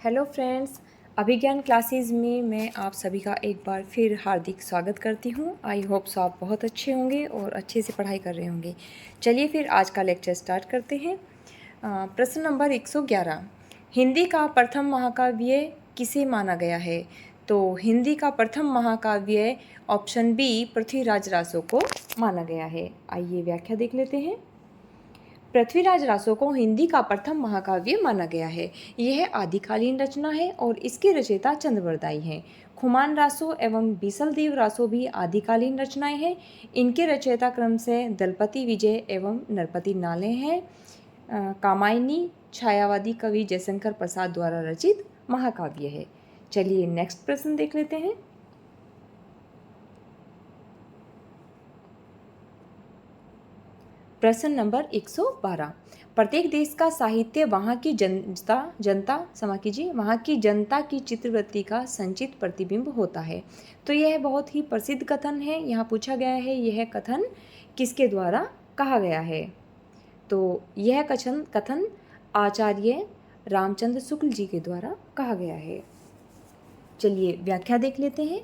Hello friends, अभिज्ञान classes में मैं आप सभी का एक बार फिर हार्दिक स्वागत करती हूँ। आई होप सो आप बहुत अच्छे होंगे और अच्छे से पढ़ाई कर रहे होंगे। चलिए फिर आज का लेक्चर स्टार्ट करते हैं। प्रश्न नंबर 111, हिंदी का प्रथम महाकाव्य किसे माना गया है? तो हिंदी का प्रथम महाकाव्य ऑप्शन बी पृथ्वीराज रासो को माना गया है। आइए व्याख्या देख लेते हैं। पृथ्वीराज रासो को हिंदी का प्रथम महाकाव्य माना गया है। यह आदिकालीन रचना है और इसके रचयिता चंद्रवरदाई हैं। खुमान रासो एवं बीसलदेव रासो भी आदिकालीन रचनाएं हैं। इनके रचयिता क्रम से दलपति विजय एवं नरपति नाले हैं। कामायनी छायावादी कवि जयशंकर प्रसाद द्वारा रचित महाकाव्य है। चलिए नेक्स्ट प्रश्न देख लेते हैं। प्रश्न नंबर 112, प्रत्येक देश का साहित्य वहाँ की जनता की चित्रवृत्ति का संचित प्रतिबिंब होता है। तो यह बहुत ही प्रसिद्ध कथन है। यहाँ पूछा गया है यह कथन किसके द्वारा कहा गया है? तो यह कथन आचार्य रामचंद्र शुक्ल जी के द्वारा कहा गया है। चलिए व्याख्या देख लेते हैं।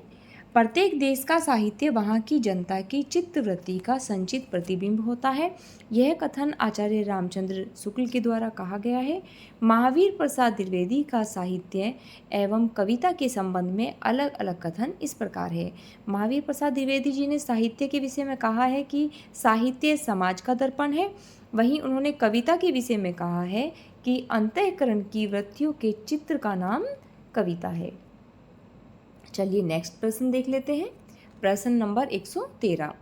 प्रत्येक देश का साहित्य वहाँ की जनता की चित्तवृत्ति का संचित प्रतिबिंब होता है। यह कथन आचार्य रामचंद्र शुक्ल के द्वारा कहा गया है। महावीर प्रसाद द्विवेदी का साहित्य एवं कविता के संबंध में अलग अलग कथन इस प्रकार है। महावीर प्रसाद द्विवेदी जी ने साहित्य के विषय में कहा है कि साहित्य समाज का दर्पण है। वहीं उन्होंने कविता के विषय में कहा है कि अंतःकरण की वृत्तियों के चित्र का नाम कविता है। चलिए नेक्स्ट प्रश्न देख लेते हैं। प्रश्न नंबर 113,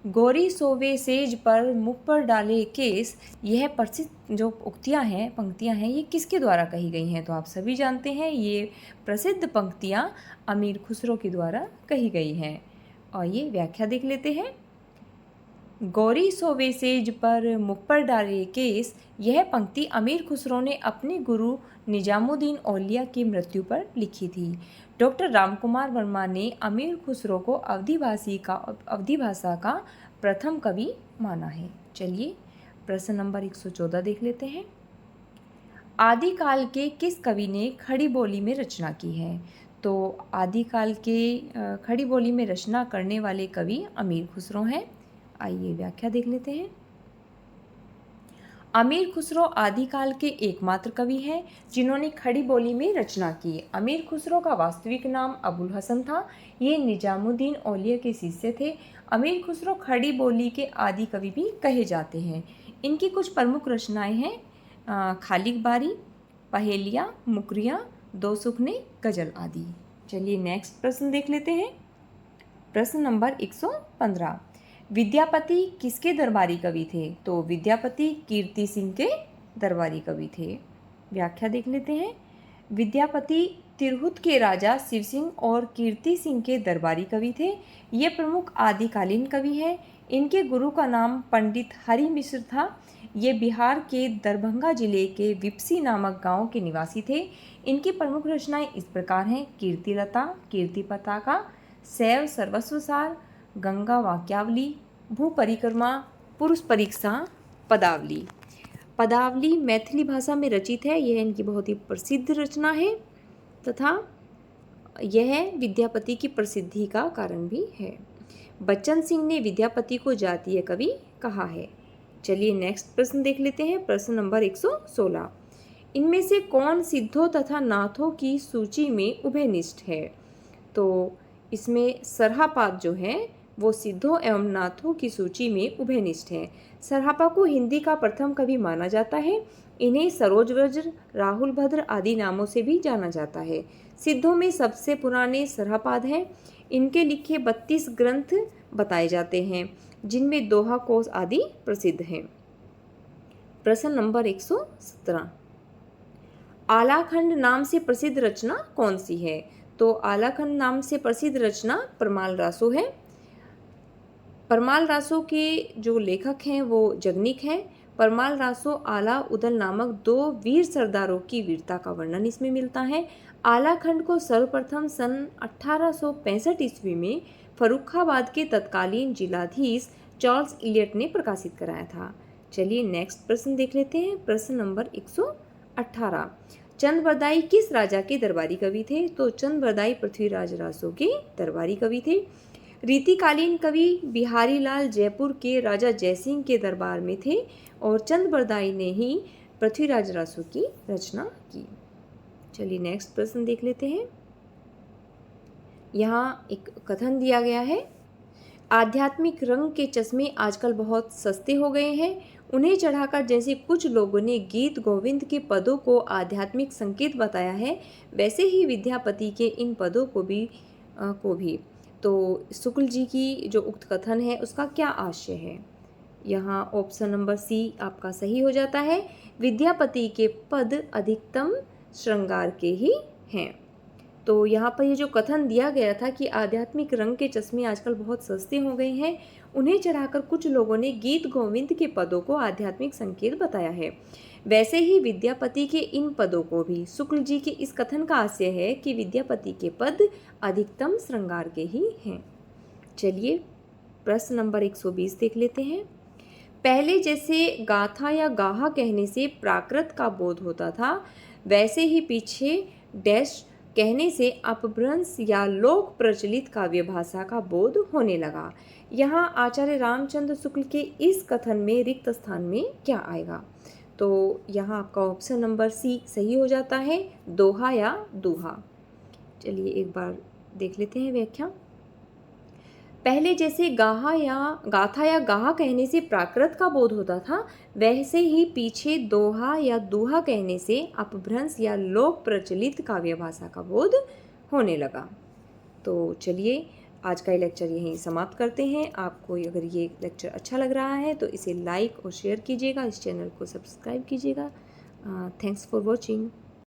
गोरी सोवे सेज पर मुख पर डाले केस, यह प्रसिद्ध जो उक्तियां हैं, पंक्तियां हैं, ये किसके द्वारा कही गई हैं? तो आप सभी जानते हैं ये प्रसिद्ध पंक्तियां अमीर खुसरो के द्वारा कही गई हैं। और ये व्याख्या देख लेते हैं। गौरी सोवे सेज पर मुख पर डाले केस, यह पंक्ति अमीर खुसरो ने अपने गुरु निजामुद्दीन औलिया की मृत्यु पर लिखी थी। डॉक्टर रामकुमार वर्मा ने अमीर खुसरो को अवधी भाषा का प्रथम कवि माना है। चलिए प्रश्न नंबर 114 देख लेते हैं। आदिकाल के किस कवि ने खड़ी बोली में रचना की है? तो आदिकाल के खड़ी बोली में रचना करने वाले कवि अमीर खुसरो हैं। आइए व्याख्या देख लेते हैं। अमीर खुसरो आदिकाल के एकमात्र कवि हैं जिन्होंने खड़ी बोली में रचना की। अमीर खुसरो का वास्तविक नाम अबुल हसन था। ये निजामुद्दीन औलिया के शिष्य थे। अमीर खुसरो खड़ी बोली के आदि कवि भी कहे जाते हैं। इनकी कुछ प्रमुख रचनाएं हैं खालिक बारी, पहेलियाँ, मुकरियाँ, दो सुखने, गजल आदि। चलिए नेक्स्ट प्रश्न देख लेते हैं। प्रश्न नंबर 115, विद्यापति किसके दरबारी कवि थे? तो विद्यापति कीर्ति सिंह के दरबारी कवि थे। व्याख्या देख लेते हैं। विद्यापति तिरहुत के राजा शिव सिंह और कीर्ति सिंह के दरबारी कवि थे। ये प्रमुख आदिकालीन कवि हैं। इनके गुरु का नाम पंडित हरि मिश्र था। ये बिहार के दरभंगा जिले के विपसी नामक गांव के निवासी थे। इनकी प्रमुख रचनाएं इस प्रकार हैं: कीर्तिलता, कीर्ति पताका, शैव सर्वस्वसार, गंगा वाक्यावली, भू परिक्रमा, पुरुष परीक्षा, पदावली। पदावली मैथिली भाषा में रचित है। यह इनकी बहुत ही प्रसिद्ध रचना है तथा यह विद्यापति की प्रसिद्धि का कारण भी है। बच्चन सिंह ने विद्यापति को जातीय कवि कहा है। चलिए नेक्स्ट प्रश्न देख लेते हैं। प्रश्न नंबर 116, इनमें से कौन सिद्धों तथा नाथों की सूची में उभयनिष्ठ है? तो इसमें सरहापाद जो है वो सिद्धों एवं नाथों की सूची में उभयनिष्ठ है। सरहापा को हिंदी का प्रथम कवि माना जाता है। इन्हें सरोज वज्र, राहुल भद्र आदि नामों से भी जाना जाता है। सिद्धों में सबसे पुराने सरहापाद हैं। इनके लिखे 32 ग्रंथ बताए जाते हैं जिनमें दोहा कोश आदि प्रसिद्ध हैं। प्रश्न नंबर 117, आलाखंड नाम से प्रसिद्ध रचना कौन सी है? तो आलाखंड नाम से प्रसिद्ध रचना परमाल रासो है। परमाल रासो के जो लेखक हैं वो जगनिक हैं। परमाल रासो आला उदल नामक 2 वीर सरदारों की वीरता का वर्णन इसमें मिलता है। आलाखंड को सर्वप्रथम सन 1865 ईस्वी में फर्रुखाबाद के तत्कालीन जिलाधीश चार्ल्स इलियट ने प्रकाशित कराया था। चलिए नेक्स्ट प्रश्न देख लेते हैं। प्रश्न नंबर 118, चंद बरदाई किस राजा के दरबारी कवि थे? तो चंद बरदाई पृथ्वीराज रासो के दरबारी कवि थे। रीतिकालीन कवि बिहारी लाल जयपुर के राजा जयसिंह के दरबार में थे और चंद बरदाई ने ही पृथ्वीराज रासो की रचना की। चलिए नेक्स्ट प्रश्न देख लेते हैं। यहाँ एक कथन दिया गया है, आध्यात्मिक रंग के चश्मे आजकल बहुत सस्ते हो गए हैं। उन्हें चढ़ाकर जैसे कुछ लोगों ने गीत गोविंद के पदों को आध्यात्मिक संकेत बताया है, वैसे ही विद्यापति के इन पदों को भी। तो शुक्ल जी की जो उक्त कथन है उसका क्या आशय है? यहाँ ऑप्शन नंबर सी आपका सही हो जाता है। विद्यापति के पद अधिकतम श्रृंगार के ही हैं। तो यहाँ पर ये जो कथन दिया गया था कि आध्यात्मिक रंग के चश्मे आजकल बहुत सस्ते हो गए हैं, उन्हें चढ़ाकर कुछ लोगों ने गीत गोविंद के पदों को आध्यात्मिक संकेत बताया है, वैसे ही विद्यापति के इन पदों को भी। शुक्ल जी के इस कथन का आशय है कि विद्यापति के पद अधिकतम श्रृंगार के ही हैं। चलिए प्रश्न नंबर 120 देख लेते हैं। पहले जैसे गाथा या गाहा कहने से प्राकृत का बोध होता था, वैसे ही पीछे डैश कहने से अपभ्रंश या लोक प्रचलित काव्य भाषा का बोध होने लगा। यहाँ आचार्य रामचंद्र शुक्ल के इस कथन में रिक्त स्थान में क्या आएगा? तो यहाँ आपका ऑप्शन नंबर सी सही हो जाता है, दोहा या दूहा। चलिए एक बार देख लेते हैं व्याख्या। पहले जैसे गाथा या गाहा कहने से प्राकृत का बोध होता था, वैसे ही पीछे दोहा या दूहा कहने से अपभ्रंश या लोक प्रचलित काव्य भाषा का बोध होने लगा। तो चलिए आज का ये लेक्चर यहीं समाप्त करते हैं। आपको अगर ये लेक्चर अच्छा लग रहा है तो इसे लाइक और शेयर कीजिएगा, इस चैनल को सब्सक्राइब कीजिएगा। Thanks for watching.